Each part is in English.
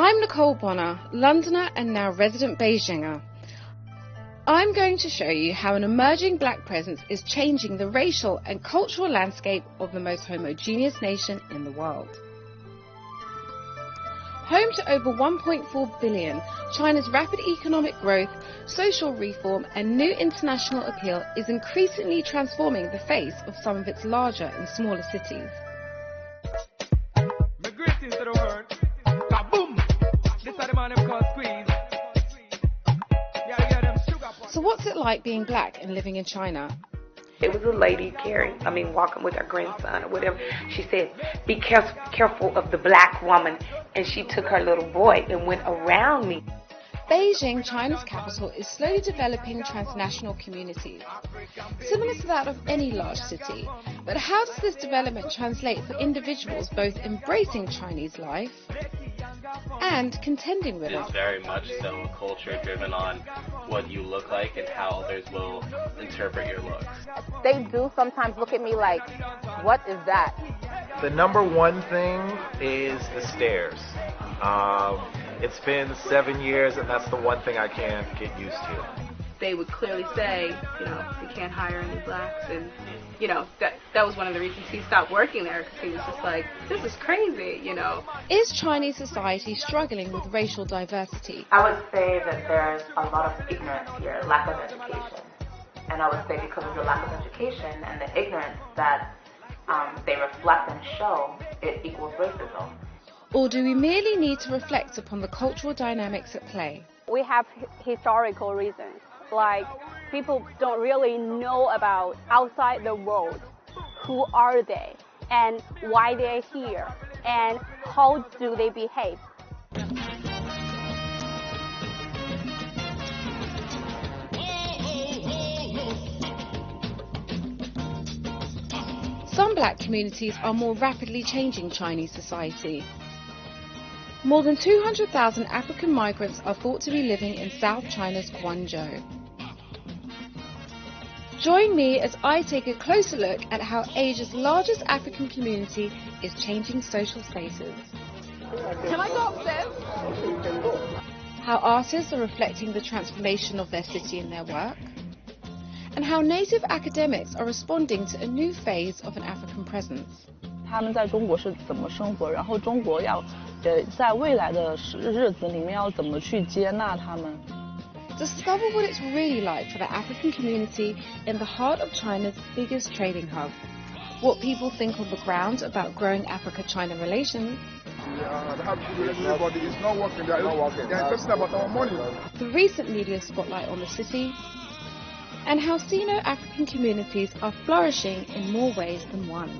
I'm Nicole Bonnah, Londoner and now resident Beijinger. I'm going to show you how an emerging black presence is changing the racial and cultural landscape of the most homogeneous nation in the world. Home to over 1.4 billion, China's rapid economic growth, social reform and new international appeal is increasingly transforming the face of some of its larger and smaller cities. So what's it like being black and living in China? It was a lady walking with her grandson or whatever. She said, be careful of the black woman. And she took her little boy and went around me. Beijing, China's capital, is slowly developing transnational communities, similar to that of any large city. But how does this development translate for individuals both embracing Chinese life and contending with it? It's very much so a culture driven on what you look like and how others will interpret your looks. They do sometimes look at me like, what is that? The number one thing is the stairs. It's been 7 years and that's the one thing I can't get used to. They would clearly say, we can't hire any blacks, and that was one of the reasons he stopped working there, because he was just like, this is crazy, Is Chinese society struggling with racial diversity? I would say that there's a lot of ignorance here, lack of education. And I would say because of the lack of education and the ignorance that they reflect and show, it equals racism. Or do we merely need to reflect upon the cultural dynamics at play? We have historical reasons, like people don't really know about outside the world. Who are they? And why they're here? And how do they behave? Some black communities are more rapidly changing Chinese society. More than 200,000 African migrants are thought to be living in South China's Guangzhou. Join me as I take a closer look at how Asia's largest African community is changing social spaces. Can I go upstairs? How artists are reflecting the transformation of their city in their work. And how native academics are responding to a new phase of an African presence. 他们在中国是怎么生活，然后中国要在未来的日子里面要怎么去接纳他们。 Discover what it's really like for the African community in the heart of China's biggest trading hub. What people think on the ground about growing Africa-China relations. Everybody is not working. They are interested about our money. The recent media spotlight on the city. And how Sino-African communities are flourishing in more ways than one.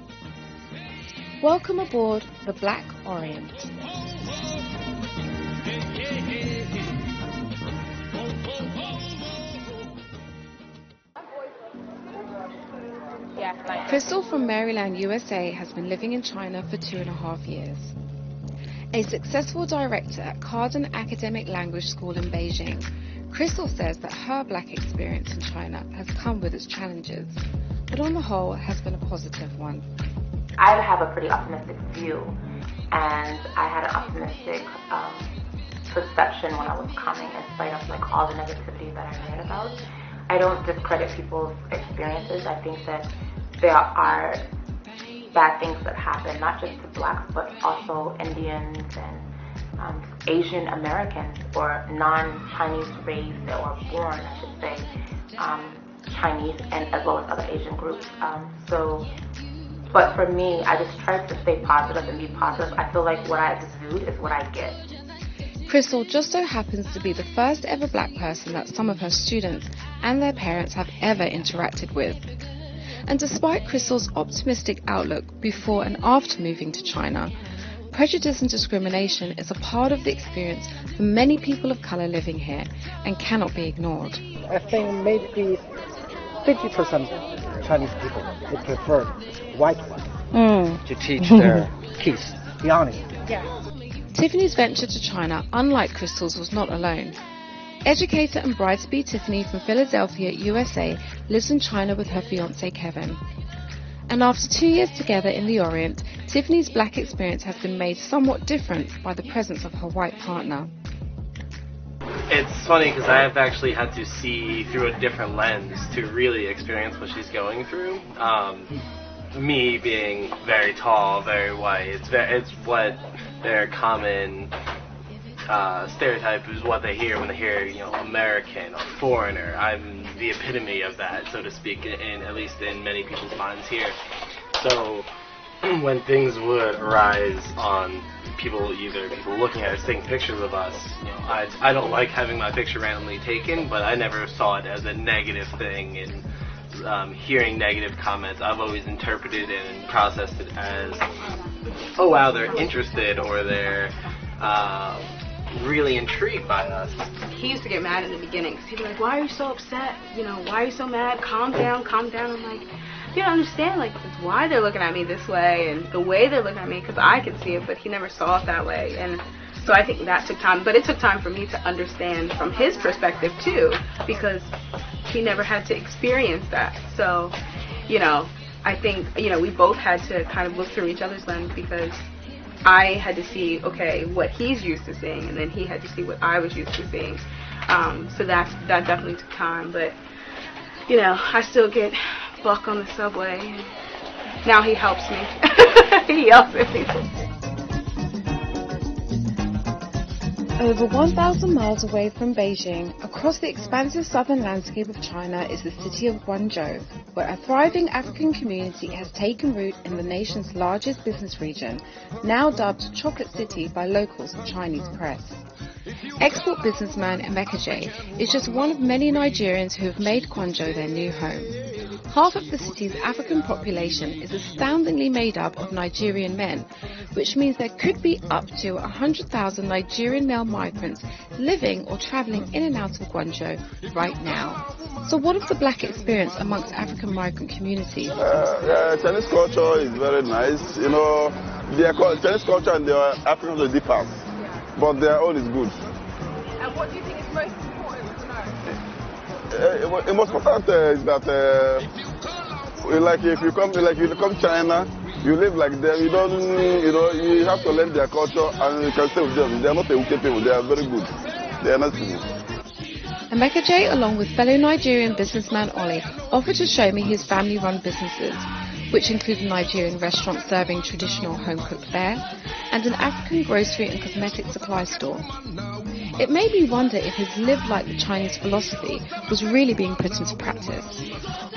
Welcome aboard the Black Orient. Crystal from Maryland, USA has been living in China for 2.5 years. A successful director at Carden Academic Language School in Beijing, Crystal says that her black experience in China has come with its challenges, but on the whole has been a positive one. I have a pretty optimistic view, and I had an optimistic perception when I was coming, in spite of all the negativity that I read about. I don't discredit people's experiences. I think that there are bad things that happen, not just to blacks, but also Indians and Asian Americans, or non-Chinese raised or born, I should say, Chinese, and as well as other Asian groups. But for me, I just try to stay positive and be positive. I feel like what I exude is what I get. Crystal just so happens to be the first ever black person that some of her students and their parents have ever interacted with. And despite Crystal's optimistic outlook before and after moving to China, prejudice and discrimination is a part of the experience for many people of color living here and cannot be ignored. I think maybe 50% Chinese people would prefer white ones to teach their kids, to be honest. Yeah. Tiffany's venture to China, unlike Crystal's, was not alone. Educator and bride-to-be Tiffany from Philadelphia, USA, lives in China with her fiancé Kevin. And after 2 years together in the Orient, Tiffany's black experience has been made somewhat different by the presence of her white partner. It's funny because I have actually had to see through a different lens to really experience what she's going through. Me being very tall, very white, it's what their common stereotype is, what they hear when they hear, American or foreigner. I'm the epitome of that, so to speak, at least in many people's minds here. So when things would arise on people looking at us, taking pictures of us, I don't like having my picture randomly taken, but I never saw it as a negative thing. And hearing negative comments, I've always interpreted and processed it as, oh wow, they're interested, or they're really intrigued by us. He used to get mad in the beginning because he'd be like, why are you so upset? Why are you so mad? Calm down, calm down. I'm like, you don't understand, why they're looking at me this way and the way they're looking at me, because I could see it, but he never saw it that way. And so I think that took time, but it took time for me to understand from his perspective too, because he never had to experience that. So, I think, we both had to kind of look through each other's lens, because I had to see, okay, what he's used to seeing, and then he had to see what I was used to seeing. So that definitely took time, but, I still get buck on the subway. Now he helps me. He yells at me. Over 1,000 miles away from Beijing, across the expansive southern landscape of China, is the city of Guangzhou, where a thriving African community has taken root in the nation's largest business region, now dubbed Chocolate City by locals and Chinese press. Export businessman Emeka J is just one of many Nigerians who have made Guangzhou their new home. Half of the city's African population is astoundingly made up of Nigerian men, which means there could be up to 100,000 Nigerian male migrants living or travelling in and out of Guangzhou right now. So what is the black experience amongst African migrant communities? Chinese culture is very nice. Chinese culture and their African culture differ, but their own is good. And what do you think is most important to know? The most important is that, if you come China, you live like them. You don't, you have to learn their culture, and you can stay with them. They are not the UK people. They are very good. They are nice people. Emeka J, along with fellow Nigerian businessman Ollie, offered to show me his family-run businesses, which include a Nigerian restaurant serving traditional home-cooked fare and an African grocery and cosmetic supply store. It made me wonder if his live like the Chinese philosophy was really being put into practice.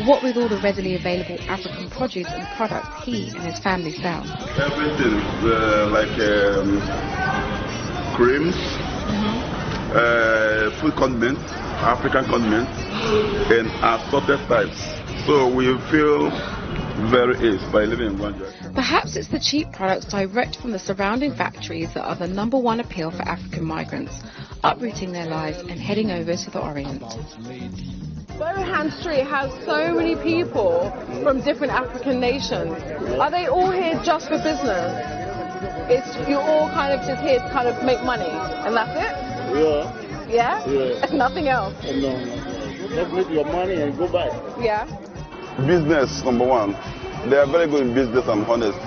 What with all the readily available African produce and products he and his family sell. Everything, creams, food condiments, African condiments, and assorted types. So we feel very ace by living in Guangzhou. Perhaps it's the cheap products direct from the surrounding factories that are the number one appeal for African migrants, uprooting their lives and heading over to the Orient. Bohan Street has so many people from different African nations. Are they all here just for business? You're all kind of just here to kind of make money, and that's it? Yeah. Yeah? Yeah. Nothing else? No. Just make your money and go back. Yeah. Business, number one. They are very good in business, I'm honest.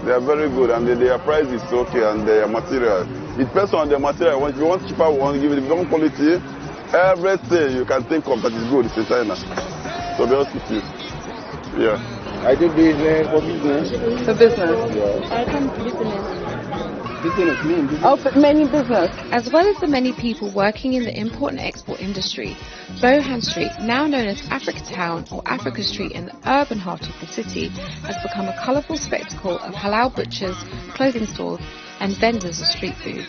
They are very good, and their price is okay, and their material. It depends on the material. If you want cheaper one, give it the wrong quality. Everything you can think of that is good is in China. So be honest with you. Yeah. I do business for business. For business? Yeah. I come to business. Business. Oh, but many business. As well as the many people working in the import and export industry, Bohan Street, now known as Africa Town or Africa Street in the urban heart of the city, has become a colourful spectacle of halal butchers, clothing stores and vendors of street food.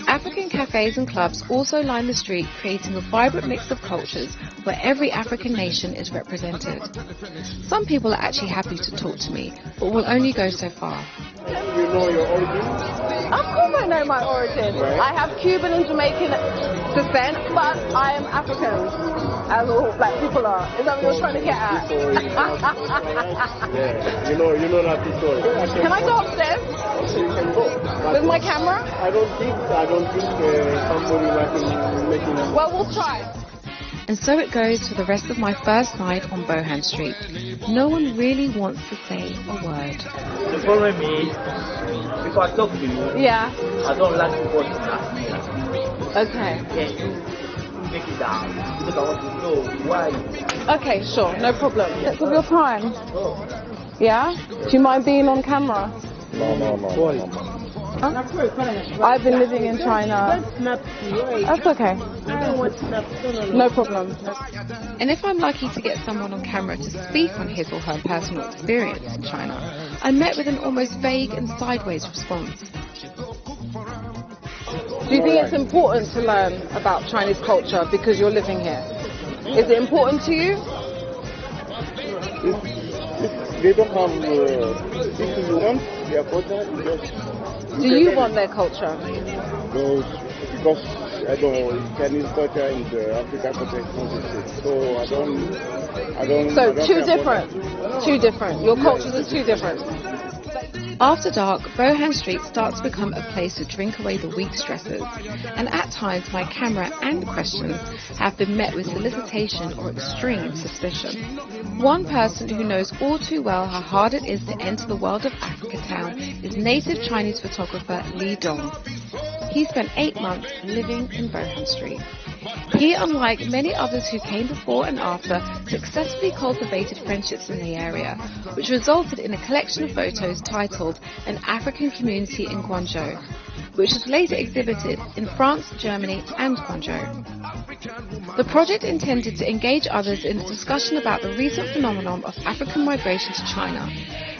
African cafes and clubs also line the street, creating a vibrant mix of cultures where every African nation is represented. Some people are actually happy to talk to me, but will only go so far. You know your origin? Of course I know my origin. Right. I have Cuban and Jamaican descent, but I am African, as all black people are. Is that what you're trying to get at? Yeah, you know that story. Can I go upstairs? You can go. With my camera? I don't think somebody making. Well, we'll try. And so it goes for the rest of my first night on Bohan Street. No one really wants to say a word. The problem is, if I talk to you, Yeah. I don't like to go to that. Okay. Can you make it down? Because I want to know why. Okay, sure, no problem. Take of your time. Yeah? Do you mind being on camera? No. Huh? I've been living in China. That's okay. No problem. And if I'm lucky to get someone on camera to speak on his or her personal experience in China, I'm met with an almost vague and sideways response. Do you think it's important to learn about Chinese culture because you're living here? Is it important to you? If they don't have, if you want their culture, Do you want their culture? No, because I don't. Chinese culture and African culture is not the same. So I don't. So two different. Your cultures are two different. After dark, Bohan Street starts to become a place to drink away the week's stresses, and at times my camera and questions have been met with solicitation or extreme suspicion. One person who knows all too well how hard it is to enter the world of Africa Town is native Chinese photographer Li Dong. He spent 8 months living in Bohan Street. He, unlike many others who came before and after, successfully cultivated friendships in the area, which resulted in a collection of photos titled An African Community in Guangzhou, which was later exhibited in France, Germany and Guangzhou. The project intended to engage others in a discussion about the recent phenomenon of African migration to China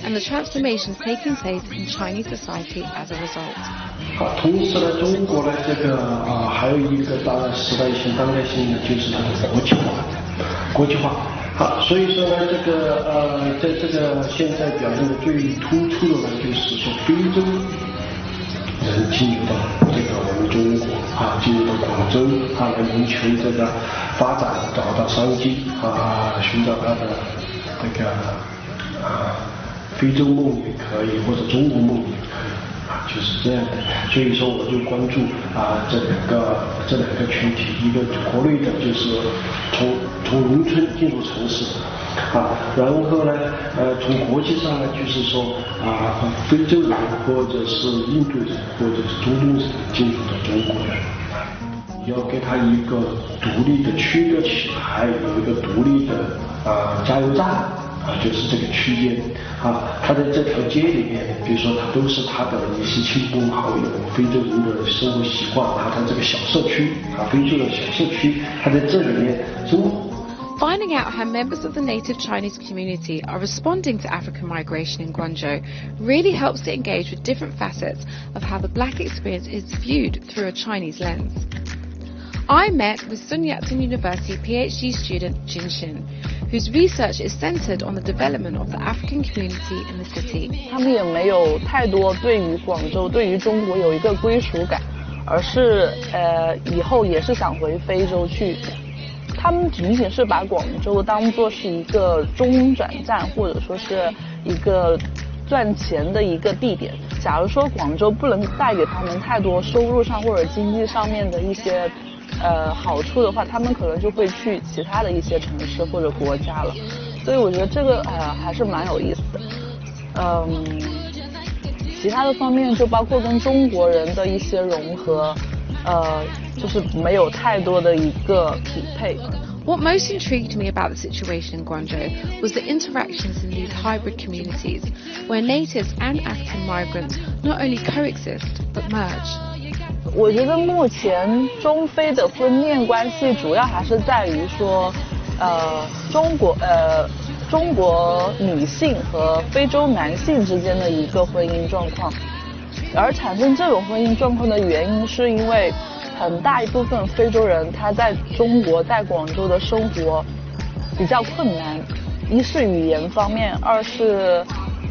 and the transformations taking place in Chinese society as a result. 同时呢，中国的这个还有一个当然时代性、当代性的就是它的国际化。所以说呢，这个在这个现在表现的最突出的呢，就是说非洲人进入到这个我们中国进入到广州来谋求这个发展，找到商机寻找他的这个非洲梦也可以，或者中国梦也可以。就是这样的，所以说我就关注这两个群体，一个国内的就是从农村进入城市，然后呢从国际上呢就是说非洲人或者是印度人或者是中东人进入到中国来，要给他一个独立的区隔起来，有一个独立的加油站。就是这个区间他在这条街里面，比如说他都是他的一些亲朋好友，非洲人的生活习惯他这个小社区非洲的小社区，他在这里面生活。Finding out how members of the native Chinese community are responding to African migration in Guangzhou really helps to engage with different facets of how the black experience is viewed through a Chinese lens. I met with Sun Yat-sen University PhD student Jin Xin, whose research is centered on the development of the African community in the city. 他们也没有太多对于广州、对于中国有一个归属感，而是以后也是想回非洲去。他们仅仅是把广州当作是一个中转站，或者说是一个赚钱的一个地点。假如说广州不能带给他们太多收入上或者经济上面的一些好处的话，他们可能就会去其他的一些城市或者国家了。所以我觉得这个还是蛮有意思的。其他的方面就包括跟中国人的一些融合，就是没有太多的一个匹配。What most intrigued me about the situation in Guangzhou was the interactions in these hybrid communities, where natives and African migrants not only coexist but merge. 我觉得目前中非的婚恋关系主要还是在于说，中国女性和非洲男性之间的一个婚姻状况，而产生这种婚姻状况的原因是因为很大一部分非洲人他在中国在广州的生活比较困难，一是语言方面，二是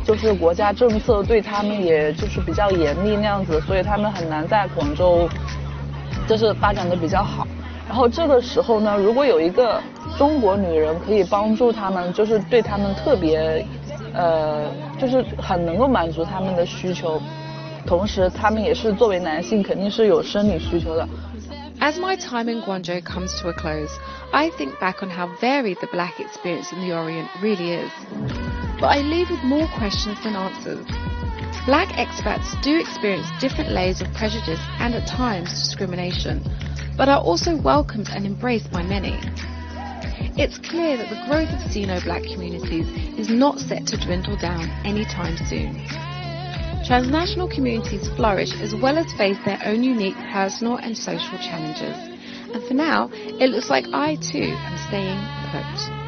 就是国家政策对他们也就是比较严厉那样子，所以他们很难在广州就是发展的比较好。然后这个时候呢，如果有一个中国女人可以帮助他们，就是对他们特别就是很能够满足他们的需求，同时他们也是作为男性肯定是有生理需求的。As my time in Guangzhou comes to a close, I think back on how varied the black experience in the Orient really is. But I leave with more questions than answers. Black expats do experience different layers of prejudice and at times discrimination, but are also welcomed and embraced by many. It's clear that the growth of Sino-Black communities is not set to dwindle down anytime soon. Transnational communities flourish as well as face their own unique personal and social challenges. And for now, it looks like I too am staying put.